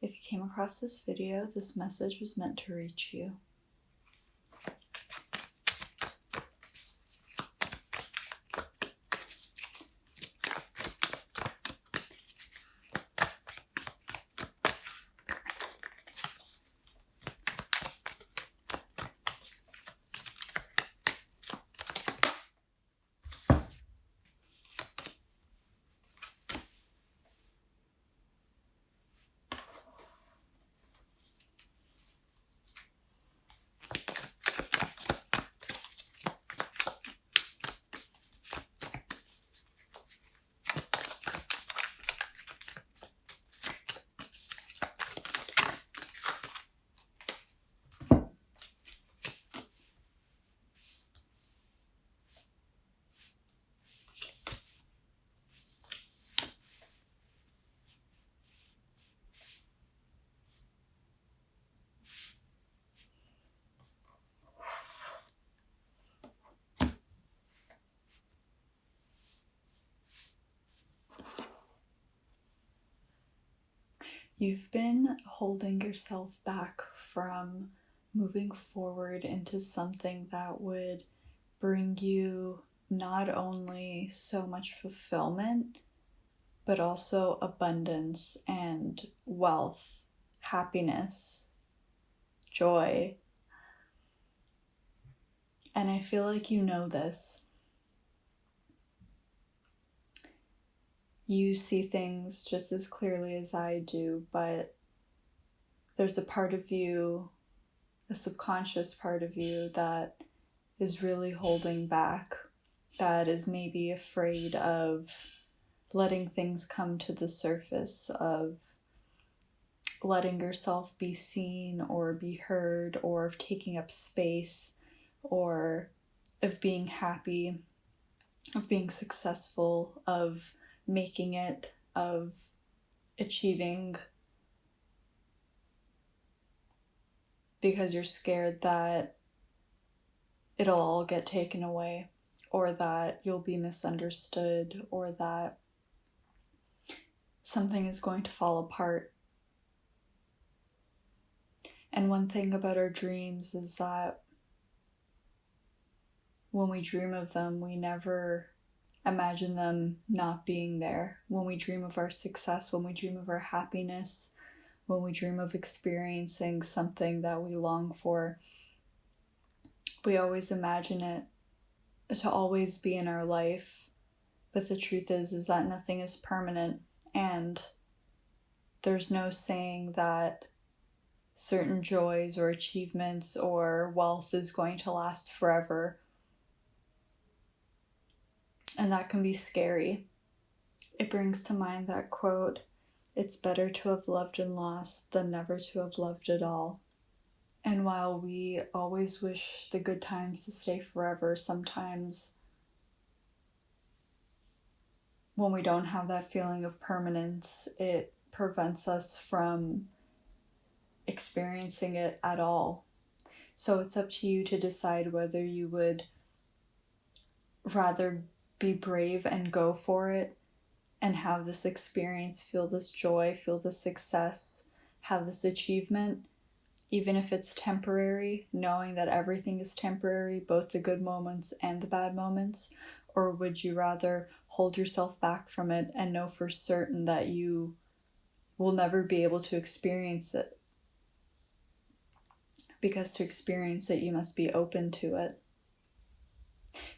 If you came across this video, this message was meant to reach you. You've been holding yourself back from moving forward into something that would bring you not only so much fulfillment, but also abundance and wealth, happiness, joy. And I feel like you know this. You see things just as clearly as I do, but there's a part of you, a subconscious part of you, that is really holding back, that is maybe afraid of letting things come to the surface, of letting yourself be seen or be heard, or of taking up space, or of being happy, of being successful, of making it, of achieving, because you're scared that it'll all get taken away, or that you'll be misunderstood, or that something is going to fall apart. And one thing about our dreams is that when we dream of them, we never imagine them not being there. When we dream of our success, when we dream of our happiness, when we dream of experiencing something that we long for, we always imagine it to always be in our life. But the truth is that nothing is permanent, and there's no saying that certain joys or achievements or wealth is going to last forever. And that can be scary. It brings to mind that quote, "It's better to have loved and lost than never to have loved at all." And while we always wish the good times to stay forever, sometimes when we don't have that feeling of permanence, it prevents us from experiencing it at all. So it's up to you to decide whether you would rather be brave and go for it and have this experience, feel this joy, feel this success, have this achievement, even if it's temporary, knowing that everything is temporary, both the good moments and the bad moments, or would you rather hold yourself back from it and know for certain that you will never be able to experience it? Because to experience it, you must be open to it.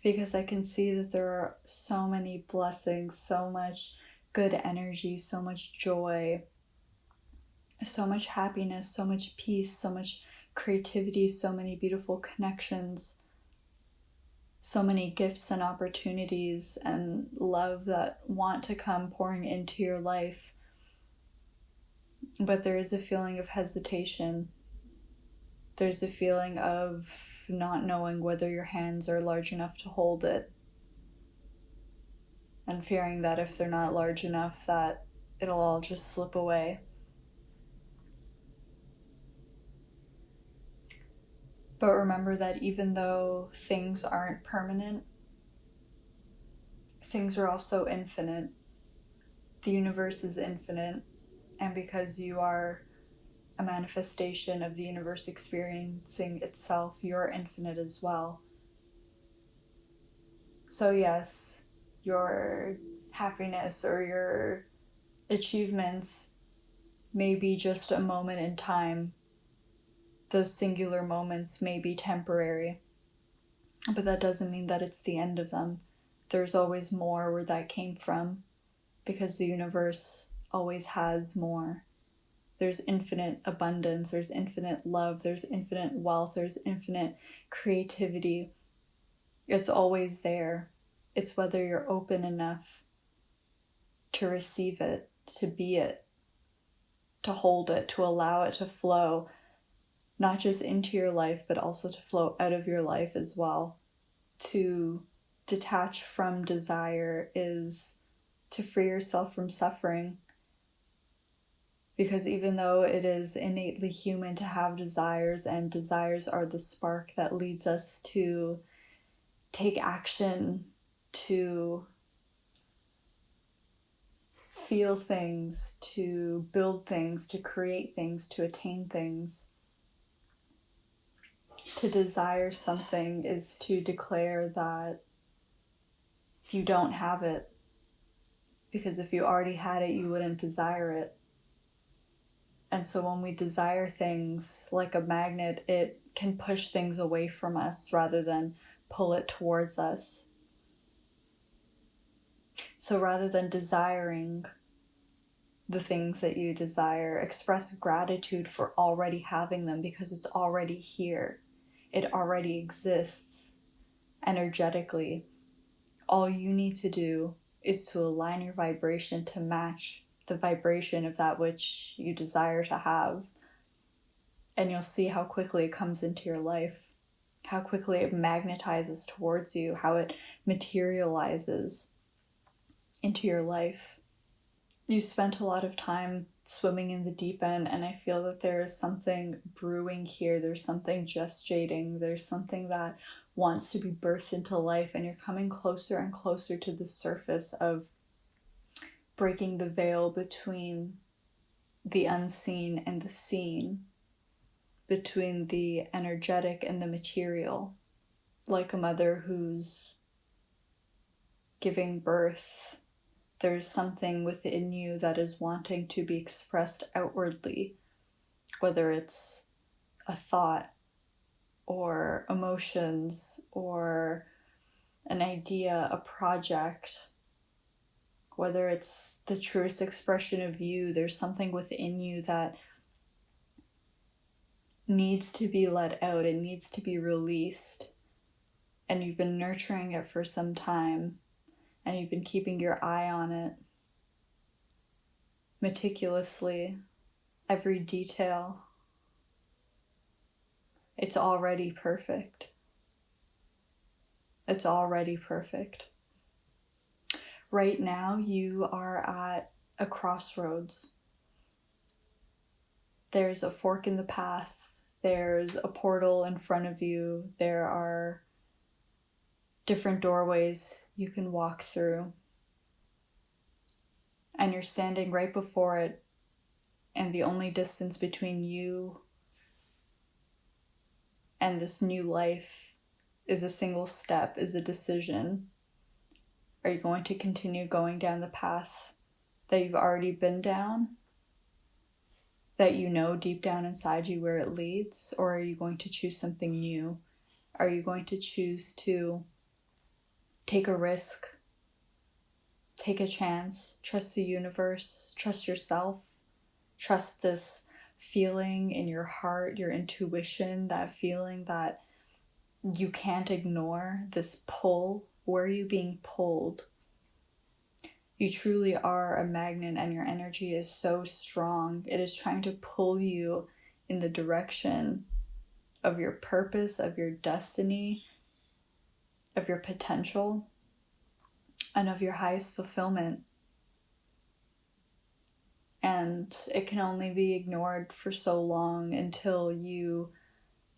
Because I can see that there are so many blessings, so much good energy, so much joy, so much happiness, so much peace, so much creativity, so many beautiful connections, so many gifts and opportunities and love that want to come pouring into your life. But there is a feeling of hesitation. There's a feeling of not knowing whether your hands are large enough to hold it, and fearing that if they're not large enough, that it'll all just slip away. But remember that even though things aren't permanent, things are also infinite. The universe is infinite, and because you are a manifestation of the universe experiencing itself. You're infinite as well. So yes, your happiness or your achievements may be just a moment in time. Those singular moments may be temporary, but that doesn't mean that it's the end of them. There's always more where that came from, because the universe always has more. There's infinite abundance, there's infinite love, there's infinite wealth, there's infinite creativity. It's always there. It's whether you're open enough to receive it, to be it, to hold it, to allow it to flow, not just into your life, but also to flow out of your life as well. To detach from desire is to free yourself from suffering. Because even though it is innately human to have desires, and desires are the spark that leads us to take action, to feel things, to build things, to create things, to attain things. To desire something is to declare that you don't have it. Because if you already had it, you wouldn't desire it. And so when we desire things like a magnet, it can push things away from us rather than pull it towards us. So rather than desiring the things that you desire, express gratitude for already having them, because it's already here. It already exists energetically. All you need to do is to align your vibration to match the vibration of that which you desire to have. And you'll see how quickly it comes into your life, how quickly it magnetizes towards you, how it materializes into your life. You spent a lot of time swimming in the deep end, and I feel that there is something brewing here. There's something gestating. There's something that wants to be birthed into life, and you're coming closer and closer to the surface of breaking the veil between the unseen and the seen, between the energetic and the material, like a mother who's giving birth. There's something within you that is wanting to be expressed outwardly, whether it's a thought or emotions or an idea, a project, whether it's the truest expression of you. There's something within you that needs to be let out. It needs to be released. And you've been nurturing it for some time, and you've been keeping your eye on it meticulously, every detail. It's already perfect. It's already perfect. Right now, you are at a crossroads. There's a fork in the path. There's a portal in front of you. There are different doorways you can walk through. And you're standing right before it, and the only distance between you and this new life is a single step, is a decision. Are you going to continue going down the path that you've already been down, that you know deep down inside you where it leads, or are you going to choose something new? Are you going to choose to take a risk, take a chance, trust the universe, trust yourself, trust this feeling in your heart, your intuition, that feeling that you can't ignore, this pull? Where are you being pulled? You truly are a magnet, and your energy is so strong. It is trying to pull you in the direction of your purpose, of your destiny, of your potential, and of your highest fulfillment. And it can only be ignored for so long until you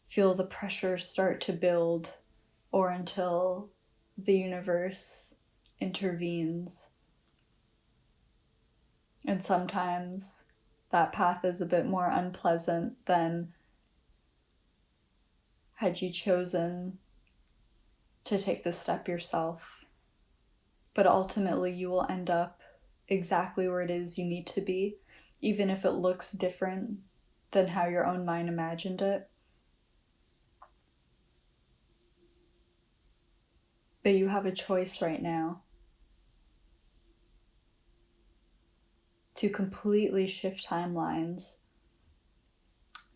feel the pressure start to build, or until the universe intervenes. And sometimes that path is a bit more unpleasant than had you chosen to take the step yourself. But ultimately, you will end up exactly where it is you need to be, even if it looks different than how your own mind imagined it. But you have a choice right now to completely shift timelines,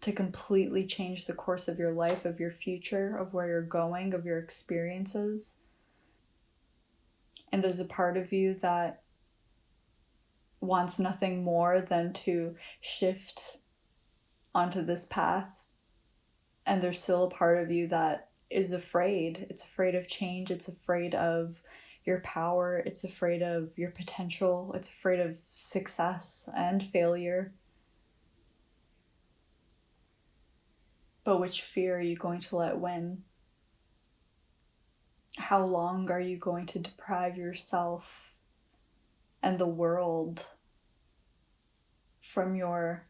to completely change the course of your life, of your future, of where you're going, of your experiences. And there's a part of you that wants nothing more than to shift onto this path. And there's still a part of you that is afraid. It's afraid of change. It's afraid of your power. It's afraid of your potential. It's afraid of success and failure. But which fear are you going to let win? How long are you going to deprive yourself and the world from your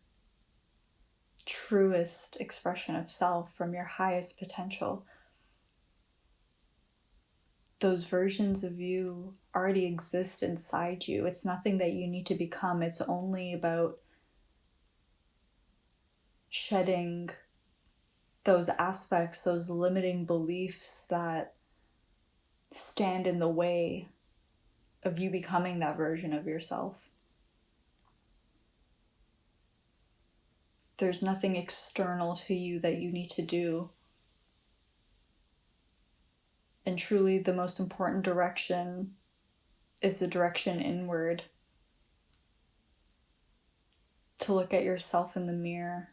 truest expression of self, from your highest potential? Those versions of you already exist inside you. It's nothing that you need to become. It's only about shedding those aspects, those limiting beliefs that stand in the way of you becoming that version of yourself. There's nothing external to you that you need to do. And truly, the most important direction is the direction inward. To look at yourself in the mirror.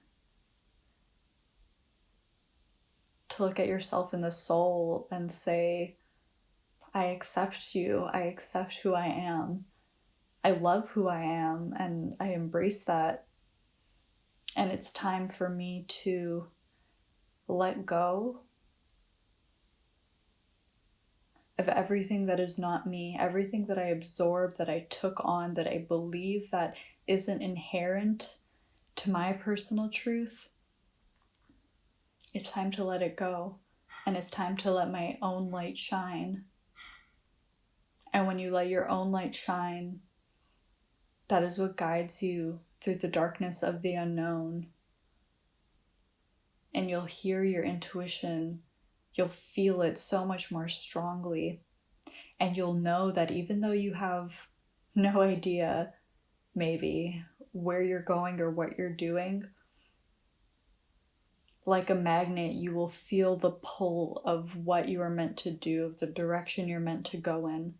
To look at yourself in the soul and say, I accept you. I accept who I am. I love who I am, and I embrace that. And it's time for me to let go of everything that is not me, everything that I absorbed, that I took on, that I believe that isn't inherent to my personal truth. It's time to let it go, and it's time to let my own light shine. And when you let your own light shine, that is what guides you through the darkness of the unknown. And you'll hear your intuition. You'll feel it so much more strongly. And you'll know that even though you have no idea, maybe, where you're going or what you're doing, like a magnet, you will feel the pull of what you are meant to do, of the direction you're meant to go in.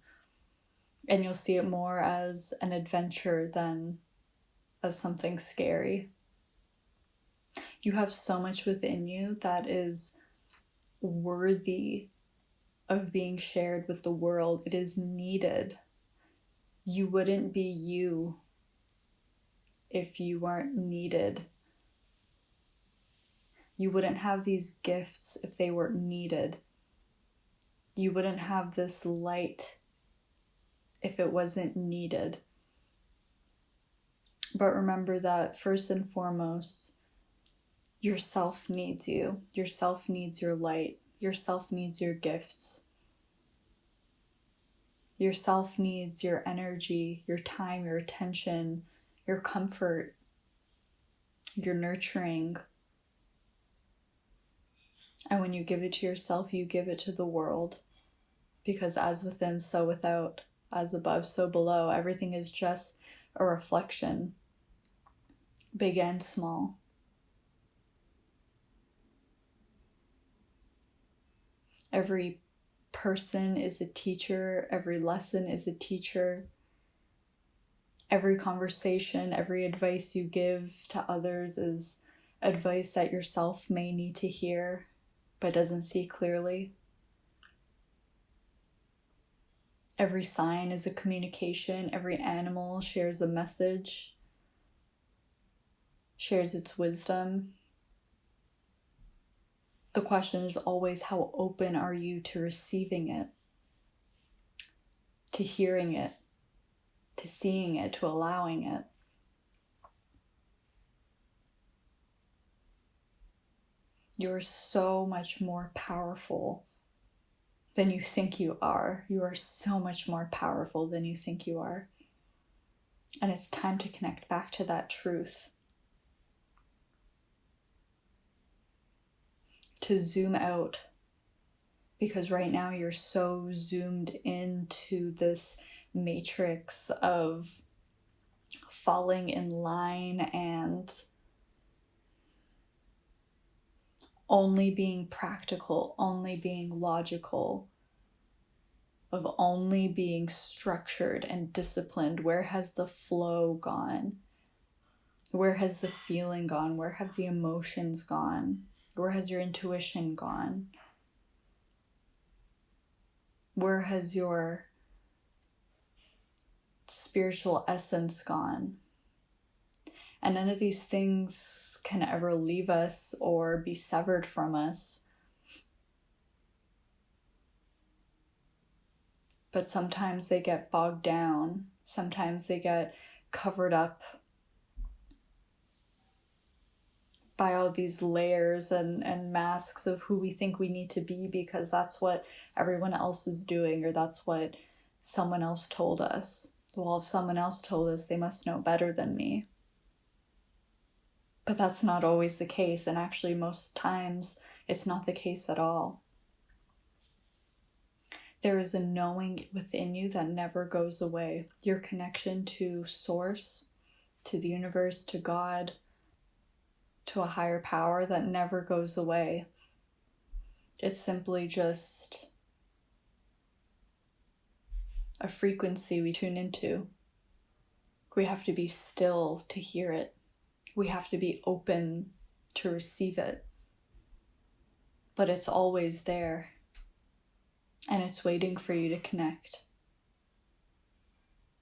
And you'll see it more as an adventure than as something scary. You have so much within you that is worthy of being shared with the world. It is needed. You wouldn't be you if you weren't needed. You wouldn't have these gifts if they weren't needed. You wouldn't have this light if it wasn't needed. But remember that first and foremost, yourself needs you. Yourself needs your light. Yourself needs your gifts. Yourself needs your energy, your time, your attention, your comfort, your nurturing. And when you give it to yourself, you give it to the world. Because as within, so without. As above, so below. Everything is just a reflection, big and small. Every person is a teacher. Every lesson is a teacher. Every conversation, every advice you give to others is advice that yourself may need to hear, but doesn't see clearly. Every sign is a communication. Every animal shares a message, shares its wisdom. The question is always, how open are you to receiving it, to hearing it, to seeing it, to allowing it? You're so much more powerful than you think you are. You are so much more powerful than you think you are. And it's time to connect back to that truth. To zoom out. Because right now you're so zoomed into this matrix of falling in line and only being practical, only being logical, of only being structured and disciplined. Where has the flow gone? Where has the feeling gone? Where have the emotions gone? Where has your intuition gone? Where has your spiritual essence gone? And none of these things can ever leave us or be severed from us. But sometimes they get bogged down. Sometimes they get covered up by all these layers and masks of who we think we need to be, because that's what everyone else is doing, or that's what someone else told us. Well, if someone else told us, they must know better than me. But that's not always the case, and actually most times it's not the case at all. There is a knowing within you that never goes away. Your connection to Source, to the universe, to God, to a higher power that never goes away. It's simply just a frequency we tune into. We have to be still to hear it. We have to be open to receive it. But it's always there. And it's waiting for you to connect.